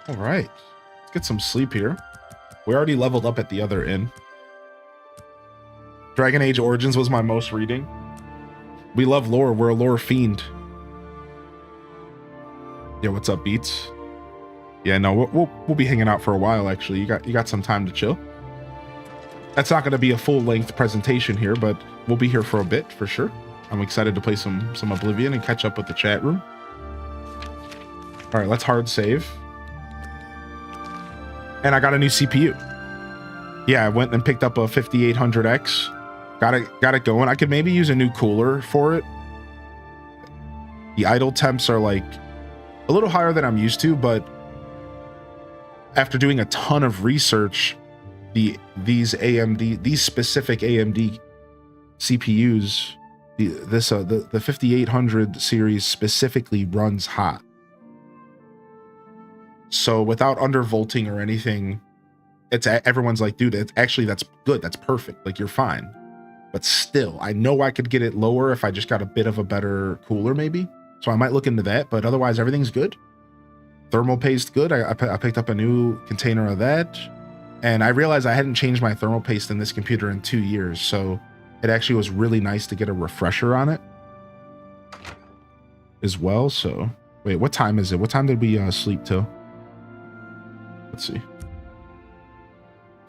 Speaker 1: All right. Let's get some sleep here. We already leveled up at the other inn. Dragon Age Origins was my most reading. We love lore. We're a lore fiend. Yeah, what's up, Beats? Yeah, no, we'll be hanging out for a while, actually. You got some time to chill. That's not going to be a full-length presentation here, but we'll be here for a bit, for sure. I'm excited to play some Oblivion and catch up with the chat room. All right, let's hard save. And I got a new CPU. Yeah, I went and picked up a 5800X. Got it going. I could maybe use a new cooler for it. The idle temps are like a little higher than I'm used to, but after doing a ton of research, these specific AMD CPUs, the 5800 series specifically runs hot. So without undervolting or anything, everyone's like, dude, that's good. That's perfect. Like, you're fine. But still, I know I could get it lower if I just got a bit of a better cooler maybe. So I might look into that, but otherwise everything's good. Thermal paste good. I picked up a new container of that. And I realized I hadn't changed my thermal paste in this computer in 2 years. So it actually was really nice to get a refresher on it as well. So wait, what time is it? What time did we sleep till? Let's see.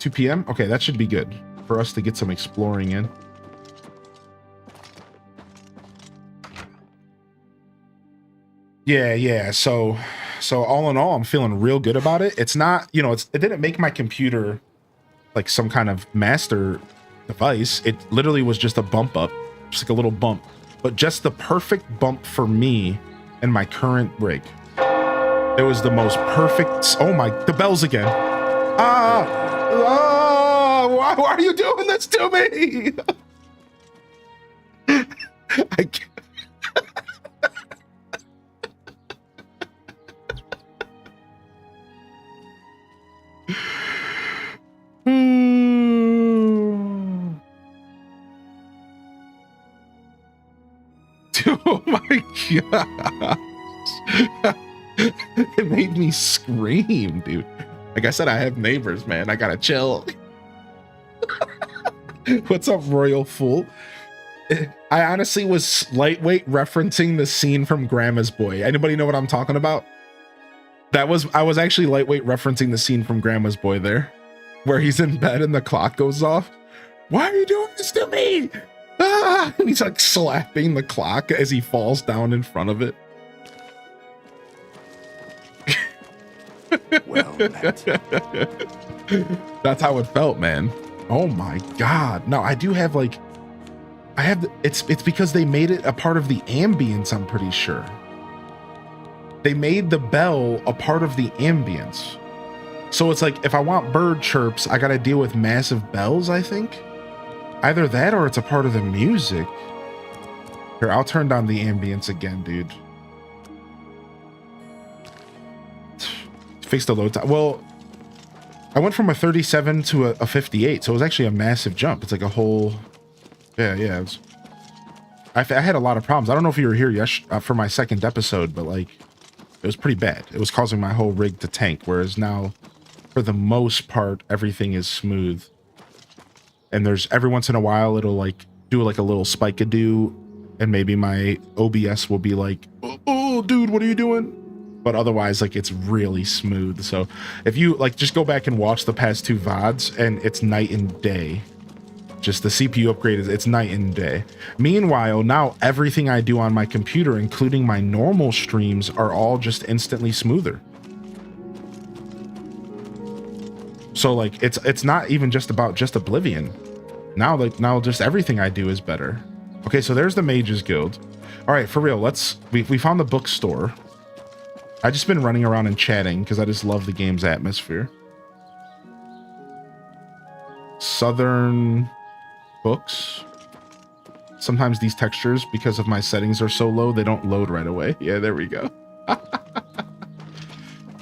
Speaker 1: 2 p.m.? Okay, that should be good for us to get some exploring in. Yeah. So all in all, I'm feeling real good about it. It's not, you know, it didn't make my computer like some kind of master device. It literally was just a bump up, just like a little bump, but just the perfect bump for me and my current rig. It was the most perfect. Oh my, the bells again. Why are you doing this to me? I can't. Oh my god. It made me scream, dude. Like I said, I have neighbors, man. I gotta chill. What's up, Royal Fool? I honestly was lightweight referencing the scene from Grandma's Boy. Anybody know what I'm talking about? I was actually lightweight referencing the scene from Grandma's Boy there, where he's in bed and the clock goes off. Why are you doing this to me? Ah! And he's like slapping the clock as he falls down in front of it.
Speaker 3: Well met.
Speaker 1: That's how it felt, man. Oh my god. No, I do have like, it's because they made it a part of the ambience, I'm pretty sure. They made the bell a part of the ambience. So it's like, if I want bird chirps, I gotta deal with massive bells, I think. Either that or it's a part of the music. Here, I'll turn down the ambience again, dude. Fix the load time. Well, I went from a 37 to a 58, so it was actually a massive jump. It's like a whole... Yeah. I had a lot of problems. I don't know if you were here for my second episode, but like, it was pretty bad. It was causing my whole rig to tank, whereas now, for the most part, everything is smooth. And there's every once in a while, it'll like do like a little spike-a-doo, and maybe my OBS will be like, oh, dude, what are you doing? But otherwise, like, it's really smooth. So if you like, just go back and watch the past 2 VODs, and it's night and day. Just the CPU upgrade it's night and day. Meanwhile, now everything I do on my computer, including my normal streams, are all just instantly smoother. So like, it's not even just about just Oblivion. Now just everything I do is better. Okay, so there's the Mages Guild. All right, for real, we found the bookstore. I've just been running around and chatting because I just love the game's atmosphere. Southern books. Sometimes these textures, because of my settings are so low, they don't load right away. Yeah, there we go. All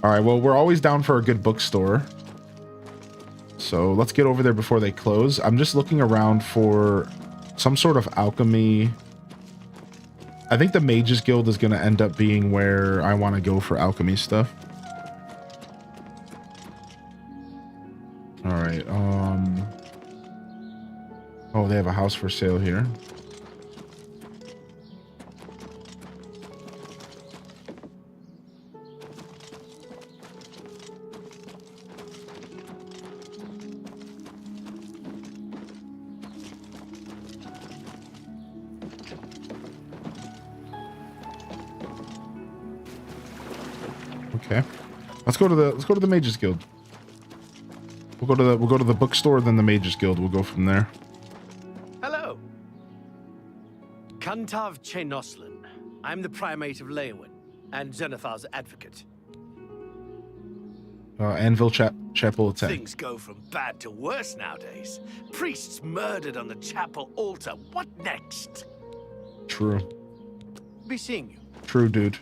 Speaker 1: right, well, we're always down for a good bookstore. So let's get over there before they close. I'm just looking around for some sort of alchemy. I think the Mages Guild is going to end up being where I want to go for alchemy stuff. All right. Oh, they have a house for sale here. Okay, let's go to the Mages Guild. We'll go to the bookstore, then the Mages Guild. We'll go from there.
Speaker 5: Hello. Kantav Chenoslan. I'm the primate of Leowin and Xenothar's advocate.
Speaker 1: Anvil Chapel attack.
Speaker 5: Things go from bad to worse nowadays. Priests murdered on the chapel altar. What next?
Speaker 1: True.
Speaker 5: Be seeing you.
Speaker 1: True, dude.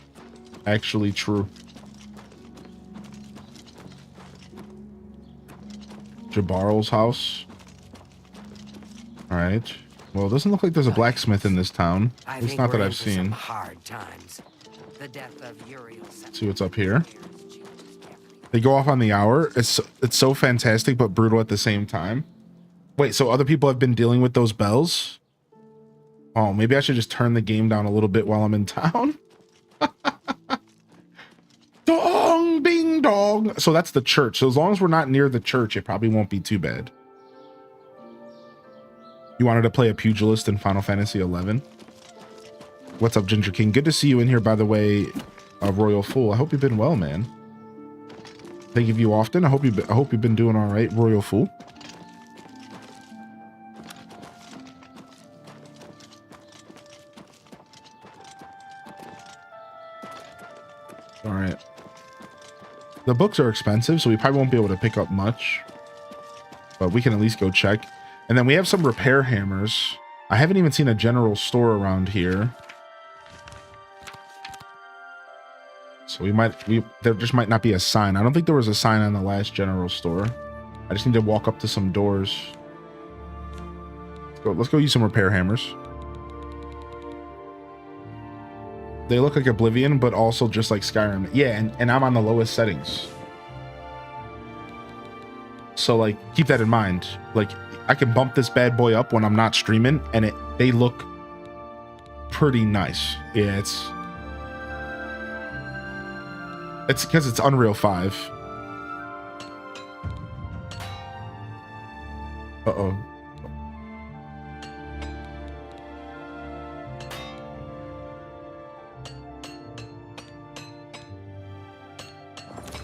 Speaker 1: Actually true. Jabarl's house. All right. Well, it doesn't look like there's a blacksmith in this town. It's not that I've seen.
Speaker 6: Hard times. The death of Uriel.
Speaker 1: Let's see what's up here. They go off on the hour. It's so fantastic but brutal at the same time. Wait, so other people have been dealing with those bells? Oh, maybe I should just turn the game down a little bit while I'm in town. Dong! Ding, ding, dong. So that's the church. So as long as we're not near the church, it probably won't be too bad. You wanted to play a pugilist in Final Fantasy 11? What's up, Ginger King? Good to see you in here, by the way, Royal Fool. I hope you've been well, man. Think of you often. I hope you've been doing all right, Royal Fool. All right. The books are expensive, so we probably won't be able to pick up much, but we can at least go check. And then we have some repair hammers. I haven't even seen a general store around here. So there just might not be a sign. I don't think there was a sign on the last general store. I just need to walk up to some doors. Let's go use some repair hammers. They look like Oblivion, but also just like Skyrim. Yeah, and I'm on the lowest settings. So like, keep that in mind. Like, I can bump this bad boy up when I'm not streaming, and they look pretty nice. Yeah, it's because it's Unreal 5. Uh-oh.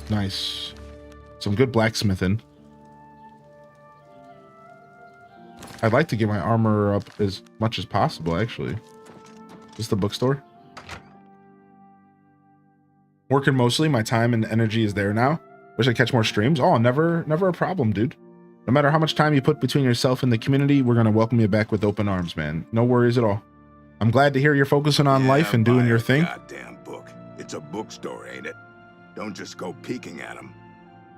Speaker 1: Nice. Some good blacksmithing. I'd like to get my armor up as much as possible, actually. Is this the bookstore? Working mostly. My time and energy is there now. Wish I'd catch more streams. Oh, never a problem, dude. No matter how much time you put between yourself and the community, we're going to welcome you back with open arms, man. No worries at all. I'm glad to hear you're focusing on life and doing your thing.
Speaker 7: Goddamn book. It's a bookstore, ain't it? Don't just go peeking at them.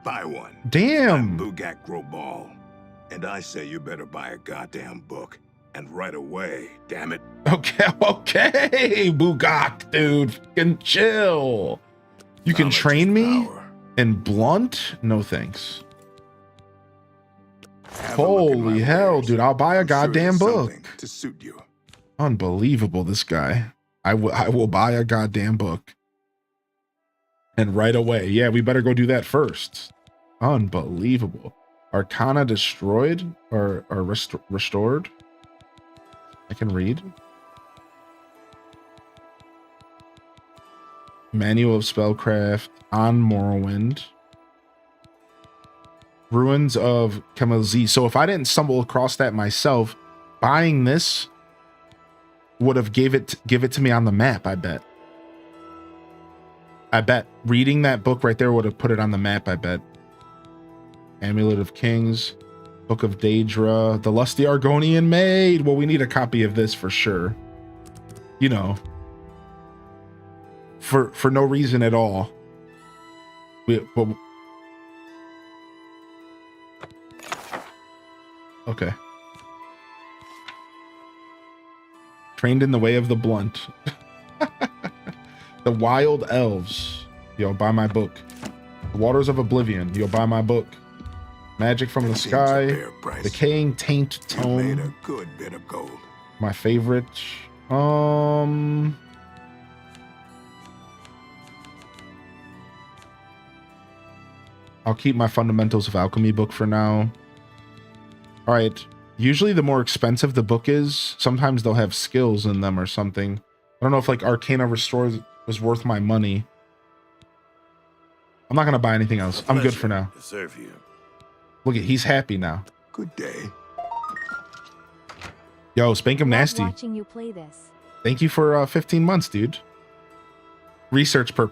Speaker 7: Buy one.
Speaker 1: Damn.
Speaker 7: Bugak Grobal. And I say you better buy a goddamn book. And right away, damn it.
Speaker 1: Okay, Bugak, dude. Fucking chill. You can train me in blunt? No thanks. Holy hell, dude. I'll buy a goddamn book.
Speaker 7: To suit you.
Speaker 1: Unbelievable, this guy. I will buy a goddamn book. And right away. Yeah, we better go do that first. Unbelievable. Arcana destroyed or restored. I can read. Manual of Spellcraft on Morrowind. Ruins of Kamelzi. So if I didn't stumble across that myself, buying this would have give it to me on the map, I bet. Reading that book right there would have put it on the map, I bet. Amulet of Kings, Book of Daedra, The Lusty Argonian Maid. Well, we need a copy of this for sure. You know, for no reason at all. Okay. Trained in the way of the blunt. The Wild Elves. Yo, buy my book. The Waters of Oblivion. Yo, buy my book. Magic from the Sky. Decaying Taint Tome.
Speaker 7: You made a good bit of gold.
Speaker 1: My favorite. I'll keep my Fundamentals of Alchemy book for now. All right. Usually the more expensive the book is, sometimes they'll have skills in them or something. I don't know if like Arcana Restored was worth my money. I'm not going to buy anything else. I'm good for now.
Speaker 7: To serve you.
Speaker 1: Look at, he's happy now.
Speaker 7: Good day.
Speaker 1: Yo, Spank him nasty.
Speaker 2: Watching you play this.
Speaker 1: Thank you for 15 months, dude. Research purpose.